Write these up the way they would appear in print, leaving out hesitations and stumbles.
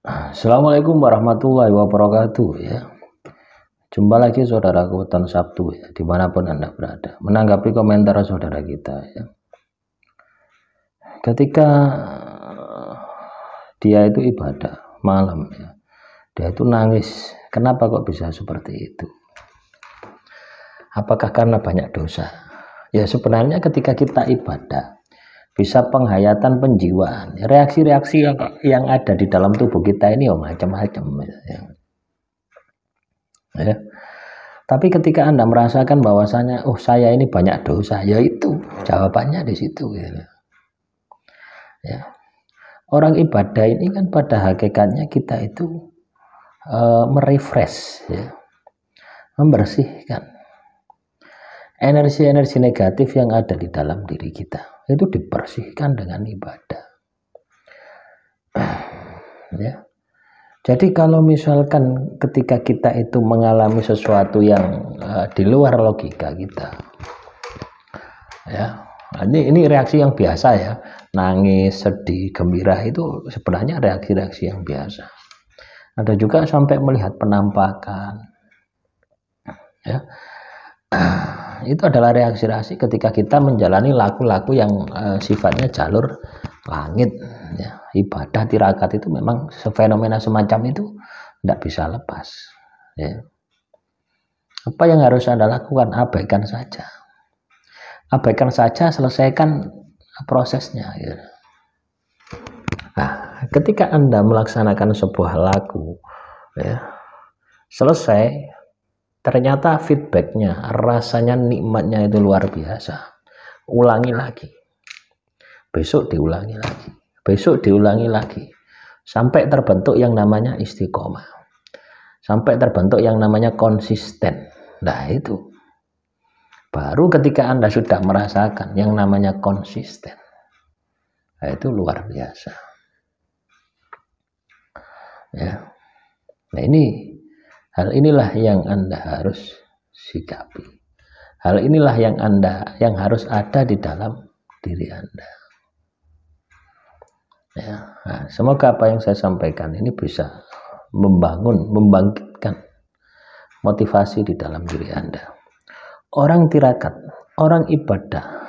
Assalamualaikum warahmatullahi wabarakatuh ya. Jumpa lagi saudaraku Weton Sabtu ya, dimanapun Anda berada. Menanggapi komentar saudara kita ya. Ketika dia itu ibadah malam ya, dia itu nangis. Kenapa kok bisa seperti itu? Apakah karena banyak dosa? Ya sebenarnya ketika kita ibadah bisa penghayatan penjiwaan, reaksi-reaksi yang ada di dalam tubuh kita ini macam-macam ya. Tapi ketika Anda merasakan bahwasanya saya ini banyak dosa, yaitu jawabannya di situ gitu. Ya. Orang ibadah ini kan pada hakikatnya kita itu merefresh ya, membersihkan energi-energi negatif yang ada di dalam diri kita, itu dibersihkan dengan ibadah ya. Jadi kalau misalkan ketika kita itu mengalami sesuatu yang di luar logika kita ya, ini reaksi yang biasa ya, nangis, sedih, gembira itu sebenarnya reaksi-reaksi yang biasa. Ada juga sampai melihat penampakan ya. Itu adalah reaksi-reaksi ketika kita menjalani laku-laku yang sifatnya jalur langit ya. Ibadah tirakat itu memang fenomena semacam itu tidak bisa lepas ya. Apa yang harus Anda lakukan? Abaikan saja, selesaikan prosesnya ya. Nah, ketika Anda melaksanakan sebuah laku ya, selesai, ternyata feedbacknya, rasanya, nikmatnya itu luar biasa. Ulangi lagi, besok diulangi lagi, besok diulangi lagi, sampai terbentuk yang namanya istiqomah, sampai terbentuk yang namanya konsisten. Nah itu baru ketika Anda sudah merasakan yang namanya konsisten, nah itu luar biasa ya. Nah hal inilah yang Anda harus sikapi. Hal inilah yang harus ada di dalam diri Anda. Ya, nah, semoga apa yang saya sampaikan ini bisa membangkitkan motivasi di dalam diri Anda. Orang tirakat, orang ibadah,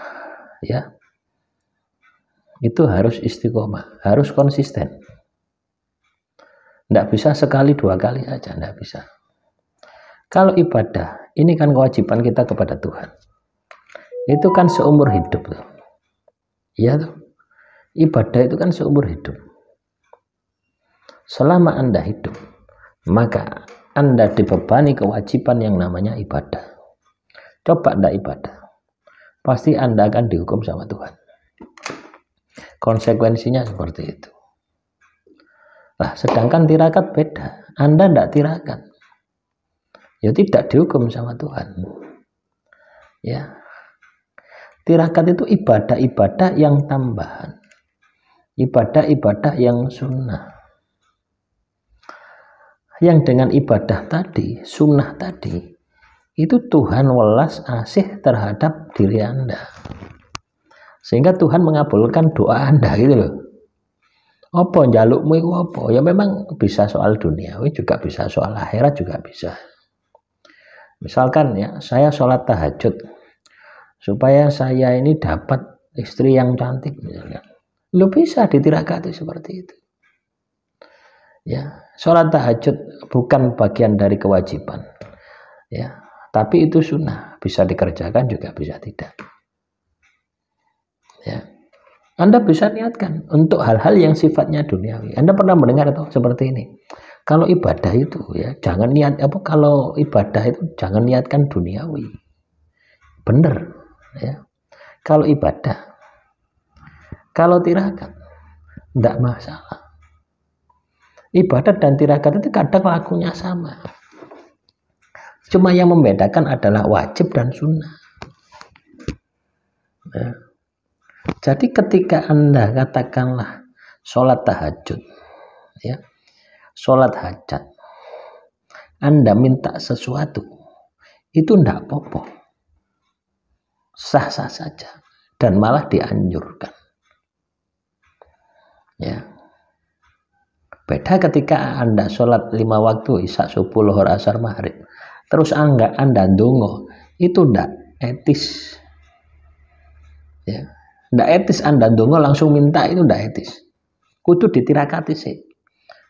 ya, itu harus istiqomah, harus konsisten. Tidak bisa sekali dua kali saja, tidak bisa. Kalau ibadah, ini kan kewajiban kita kepada Tuhan. Itu kan seumur hidup tuh. Iya tuh. Ibadah itu kan seumur hidup. Selama Anda hidup, maka Anda dibebani kewajiban yang namanya ibadah. Coba Anda ibadah, pasti Anda akan dihukum sama Tuhan. Konsekuensinya seperti itu. Nah, sedangkan tirakat beda. Anda tidak tirakat, ya tidak dihukum sama Tuhan. Ya, tirakat itu ibadah-ibadah yang tambahan, ibadah-ibadah yang sunnah. Yang dengan ibadah tadi, sunnah tadi, itu Tuhan welas asih terhadap diri Anda, sehingga Tuhan mengabulkan doa Anda gitu loh. Apa njalukmu itu apa? Ya memang bisa soal duniawi, juga bisa soal akhirat, juga bisa. Misalkan ya, saya sholat tahajud supaya saya ini dapat istri yang cantik misalnya. Lu bisa ditirakati seperti itu. Ya, sholat tahajud bukan bagian dari kewajiban. Ya, tapi itu sunnah, bisa dikerjakan juga bisa tidak. Ya. Anda bisa niatkan untuk hal-hal yang sifatnya duniawi. Anda pernah mendengar atau seperti ini? Kalau ibadah itu ya jangan niat kalau ibadah itu jangan niatkan duniawi. Bener ya. Kalau ibadah, kalau tirakat tidak masalah. Ibadah dan tirakat itu kadang lakunya sama. Cuma yang membedakan adalah wajib dan sunnah. Ya. Jadi ketika Anda katakanlah sholat tahajud, ya, sholat hajat, Anda minta sesuatu, itu tidak apa-apa, sah-sah saja, dan malah dianjurkan. Ya, Beda ketika Anda sholat 5 waktu, isya, subuh, lohor, asar, maghrib, terus Anda ndonga, itu ndak etis. Ya. Ndak etis Anda ndonga langsung minta, itu ndak etis. Kudu ditirakati sih.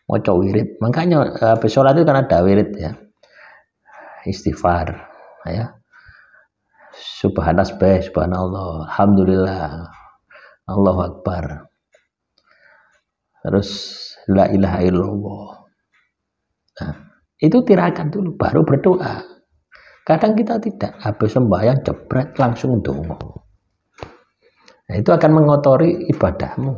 Maca wirid. Makanya habis sholat itu kan ada wirid ya. Istighfar ya. Subhanallah, alhamdulillah, Allahu akbar. Terus la ilaha illallah. Nah, itu tirakan dulu baru berdoa. Kadang kita tidak, habis sembahyang jebret langsung dongo. Nah, itu akan mengotori ibadahmu.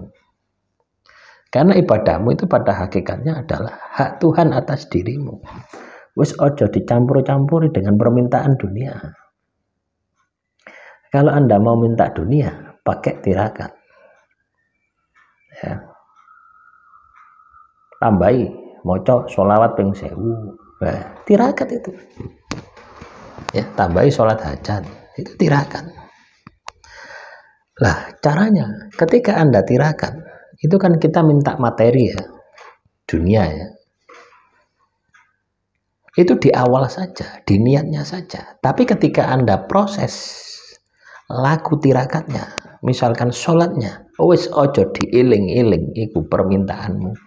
Karena ibadahmu itu pada hakikatnya adalah hak Tuhan atas dirimu. Wis ojo dicampur-campuri dengan permintaan dunia. Kalau Anda mau minta dunia, pakai tirakat. Ya. Tambahi maca sholawat ping 1000. Nah, tirakat itu. Ya, tambahi sholat hajat, itu tirakat. Lah, caranya ketika Anda tirakat, itu kan kita minta materi ya, dunia ya. Itu di awal saja, di niatnya saja. Tapi ketika Anda proses laku tirakatnya, misalkan sholatnya, wis ojo diiling-iling iku permintaanmu.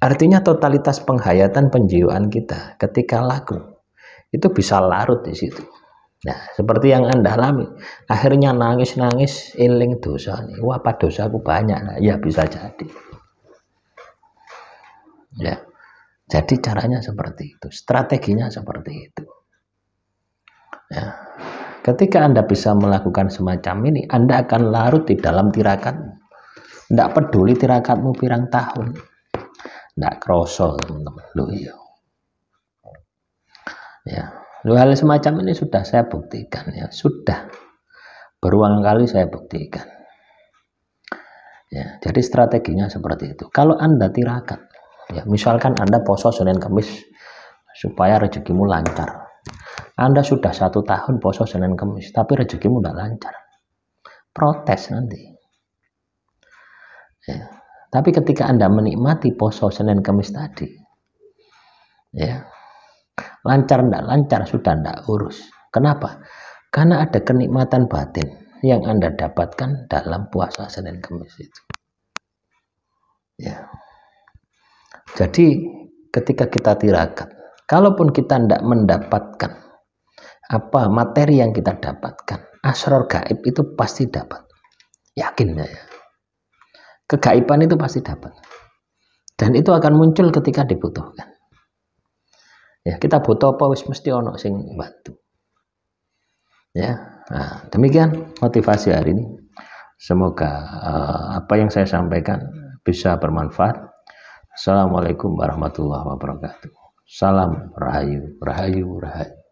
Artinya totalitas penghayatan penjiwaan kita ketika laku itu bisa larut di situ. Nah, seperti yang Anda alami, akhirnya nangis-nangis eling dosa nih. Wah, apa dosaku banyak. Nah, ya bisa jadi. Ya. Jadi caranya seperti itu, strateginya seperti itu. Ya. Ketika Anda bisa melakukan semacam ini, Anda akan larut di dalam tirakatmu. Tidak peduli tirakatmu pirang tahun. Tidak kroso teman-teman. Ya, hal semacam ini sudah saya buktikan ya, sudah berulang kali saya buktikan. Ya, jadi strateginya seperti itu. Kalau Anda tirakat, ya misalkan Anda poso Senin Kamis supaya rezekimu lancar. Anda sudah 1 tahun poso Senin Kamis, tapi rezekimu tidak lancar. Protes nanti. Ya. Tapi ketika Anda menikmati poso Senin Kamis tadi, ya, lancar enggak lancar sudah enggak urus. Kenapa? Karena ada kenikmatan batin yang Anda dapatkan dalam puasa Senin Kamis itu. Ya. Jadi ketika kita tirakat, kalaupun kita enggak mendapatkan apa materi yang kita dapatkan, asrar gaib itu pasti dapat. Yakin ya. Kegaiban itu pasti dapat. Dan itu akan muncul ketika dibutuhkan. Ya, kita butuh apa wis mesti ono sing bantu. Ya. Nah, demikian motivasi hari ini. Semoga apa yang saya sampaikan bisa bermanfaat. Assalamualaikum warahmatullahi wabarakatuh. Salam rahayu, rahayu, rahayu.